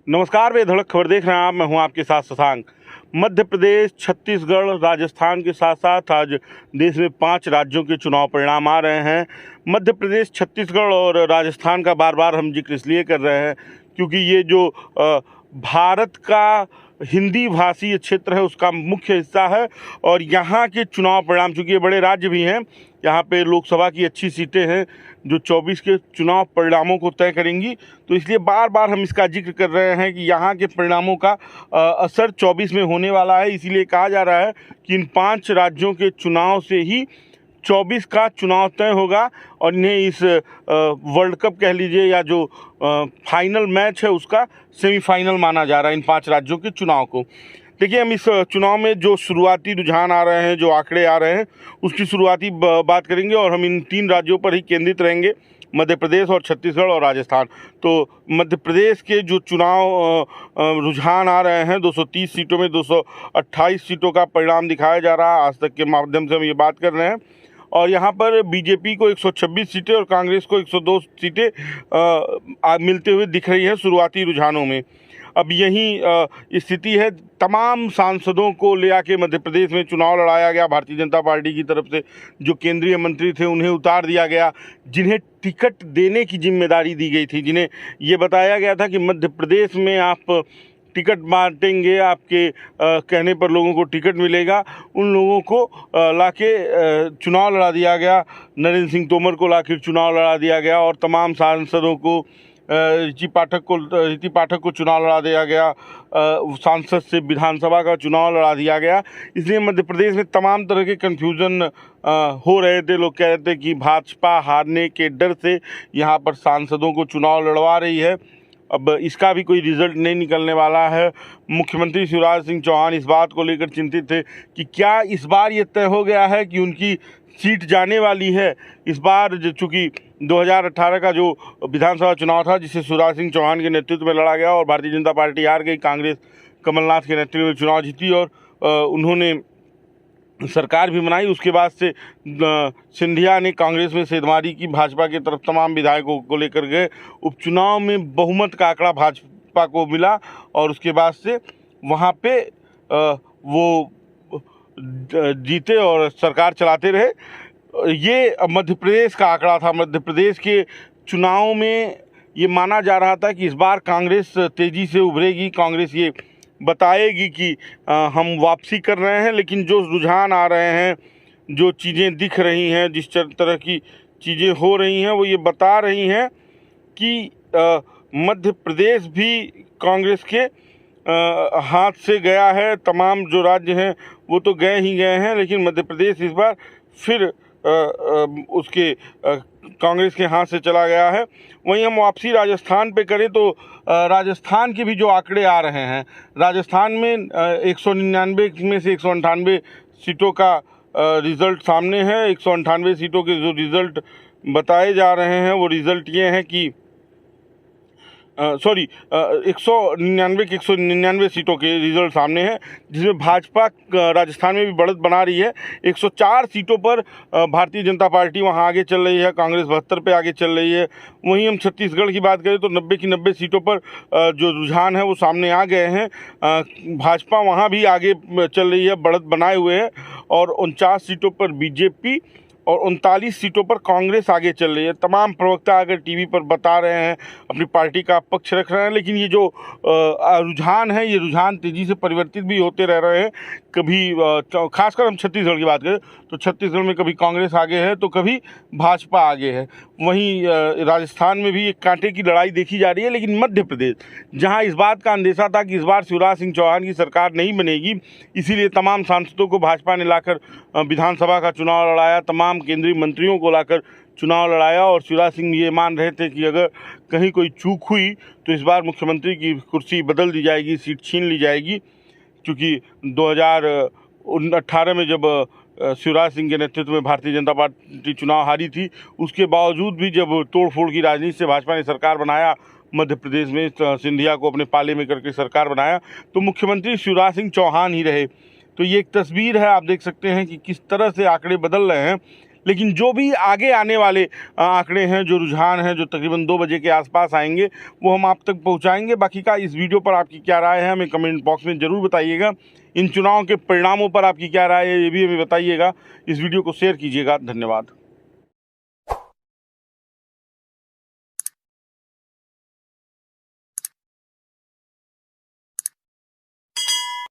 नमस्कार, बेधड़क खबर देख रहे हैं आप। मैं हूं आपके साथ शशांक। मध्य प्रदेश, छत्तीसगढ़, राजस्थान के साथ साथ आज देश में 5 राज्यों के चुनाव परिणाम आ रहे हैं। मध्य प्रदेश, छत्तीसगढ़ और राजस्थान का बार बार हम जिक्र इसलिए कर रहे हैं क्योंकि ये जो भारत का हिंदी भाषी क्षेत्र है उसका मुख्य हिस्सा है और यहाँ के चुनाव परिणाम, चूँकि ये बड़े राज्य भी हैं, यहाँ पे लोकसभा की अच्छी सीटें हैं जो 24 के चुनाव परिणामों को तय करेंगी, तो इसलिए बार बार हम इसका जिक्र कर रहे हैं कि यहाँ के परिणामों का असर 24 में होने वाला है। इसीलिए कहा जा रहा है कि इन 5 राज्यों के चुनाव से ही 24 का चुनाव तय होगा और इन्हें इस वर्ल्ड कप कह लीजिए या जो फाइनल मैच है उसका सेमीफाइनल माना जा रहा है इन 5 राज्यों के चुनाव को। देखिए, हम इस चुनाव में जो शुरुआती रुझान आ रहे हैं, जो आंकड़े आ रहे हैं, उसकी शुरुआती बात करेंगे और हम इन 3 राज्यों पर ही केंद्रित रहेंगे, मध्य प्रदेश और छत्तीसगढ़ और राजस्थान। तो मध्य प्रदेश के जो चुनाव रुझान आ रहे हैं, 230 सीटों में 228 सीटों का परिणाम दिखाया जा रहा है। आज तक के माध्यम से हम ये बात कर रहे हैं और यहाँ पर बीजेपी को 126 सीटें और कांग्रेस को 102 सीटें मिलते हुए दिख रही है शुरुआती रुझानों में। अब यही स्थिति है, तमाम सांसदों को ले आके मध्य प्रदेश में चुनाव लड़ाया गया। भारतीय जनता पार्टी की तरफ से जो केंद्रीय मंत्री थे उन्हें उतार दिया गया, जिन्हें टिकट देने की जिम्मेदारी दी गई थी, जिन्हें ये बताया गया था कि मध्य प्रदेश में आप टिकट बांटेंगे, आपके कहने पर लोगों को टिकट मिलेगा, उन लोगों को लाके चुनाव लड़ा दिया गया। नरेंद्र सिंह तोमर को लाके चुनाव लड़ा दिया गया और तमाम सांसदों को ऋषि पाठक को चुनाव लड़ा दिया गया, सांसद से विधानसभा का चुनाव लड़ा दिया गया। इसलिए मध्य प्रदेश में तमाम तरह के कन्फ्यूज़न हो रहे थे। लोग कह रहे थे कि भाजपा हारने के डर से यहाँ पर सांसदों को चुनाव लड़वा रही है। अब इसका भी कोई रिजल्ट नहीं निकलने वाला है। मुख्यमंत्री शिवराज सिंह चौहान इस बात को लेकर चिंतित थे कि क्या इस बार ये तय हो गया है कि उनकी सीट जाने वाली है। इस बार चूँकि 2018 का जो विधानसभा चुनाव था जिसे शिवराज सिंह चौहान के नेतृत्व में लड़ा गया और भारतीय जनता पार्टी हार गई, कांग्रेस कमलनाथ के नेतृत्व में चुनाव जीती और उन्होंने सरकार भी बनाई। उसके बाद से सिंधिया ने कांग्रेस में सेंधमारी की, भाजपा की तरफ तमाम विधायकों को लेकर गए। उपचुनाव में बहुमत का आंकड़ा भाजपा को मिला और उसके बाद से वहाँ पे वो जीते और सरकार चलाते रहे। ये मध्य प्रदेश का आंकड़ा था। मध्य प्रदेश के चुनाव में ये माना जा रहा था कि इस बार कांग्रेस तेज़ी से उभरेगी, कांग्रेस ये बताएगी कि हम वापसी कर रहे हैं। लेकिन जो रुझान आ रहे हैं, जो चीज़ें दिख रही हैं, जिस तरह की चीज़ें हो रही हैं, वो ये बता रही हैं कि मध्य प्रदेश भी कांग्रेस के हाथ से गया है। तमाम जो राज्य हैं वो तो गए ही गए हैं, लेकिन मध्य प्रदेश इस बार फिर उसके कांग्रेस के हाथ से चला गया है। वहीं हम वापसी राजस्थान पे करें तो राजस्थान के भी जो आंकड़े आ रहे हैं, राजस्थान में 199 में से 198 सीटों का रिज़ल्ट सामने है। 198 सीटों के जो रिज़ल्ट बताए जा रहे हैं वो रिज़ल्ट ये हैं कि 199 सीटों के रिजल्ट सामने हैं, जिसमें भाजपा राजस्थान में भी बढ़त बना रही है। 104 सीटों पर भारतीय जनता पार्टी वहां आगे चल रही है, कांग्रेस 72 पे आगे चल रही है। वहीं हम छत्तीसगढ़ की बात करें तो 90 की 90 सीटों पर जो रुझान है वो सामने आ गए हैं। भाजपा वहां भी आगे चल रही है, बढ़त बनाए हुए है और 49 सीटों पर बीजेपी और 39 सीटों पर कांग्रेस आगे चल रही है। तमाम प्रवक्ता अगर टीवी पर बता रहे हैं, अपनी पार्टी का पक्ष रख रहे हैं, लेकिन ये जो रुझान है, ये रुझान तेज़ी से परिवर्तित भी होते रह रहे हैं। कभी खासकर हम छत्तीसगढ़ की बात करें तो छत्तीसगढ़ में कभी कांग्रेस आगे है तो कभी भाजपा आगे है। वहीं राजस्थान में भी एक कांटे की लड़ाई देखी जा रही है। लेकिन मध्य प्रदेश, जहाँ इस बात का अंदेशा था कि इस बार शिवराज सिंह चौहान की सरकार नहीं बनेगी, इसीलिए तमाम सांसदों को भाजपा ने लाकर विधानसभा का चुनाव लड़ाया, तमाम केंद्रीय मंत्रियों को लाकर चुनाव लड़ाया और शिवराज सिंह ये मान रहे थे कि अगर कहीं कोई चूक हुई तो इस बार मुख्यमंत्री की कुर्सी बदल दी जाएगी, सीट छीन ली जाएगी। क्योंकि 2018 में जब शिवराज सिंह के नेतृत्व में भारतीय जनता पार्टी चुनाव हारी थी, उसके बावजूद भी जब तोड़फोड़ की राजनीति से भाजपा ने सरकार बनाया, मध्य प्रदेश में सिंधिया को अपने पाले में करके सरकार बनाया, तो मुख्यमंत्री शिवराज सिंह चौहान ही रहे। तो ये एक तस्वीर है, आप देख सकते हैं कि किस तरह से आंकड़े बदल रहे हैं। लेकिन जो भी आगे आने वाले आंकड़े हैं, जो रुझान हैं, जो तकरीबन 2 बजे के आसपास आएंगे, वो हम आप तक पहुंचाएंगे। बाकी का इस वीडियो पर आपकी क्या राय है हमें कमेंट बॉक्स में ज़रूर बताइएगा। इन चुनाव के परिणामों पर आपकी क्या राय है ये भी हमें बताइएगा। इस वीडियो को शेयर कीजिएगा। धन्यवाद।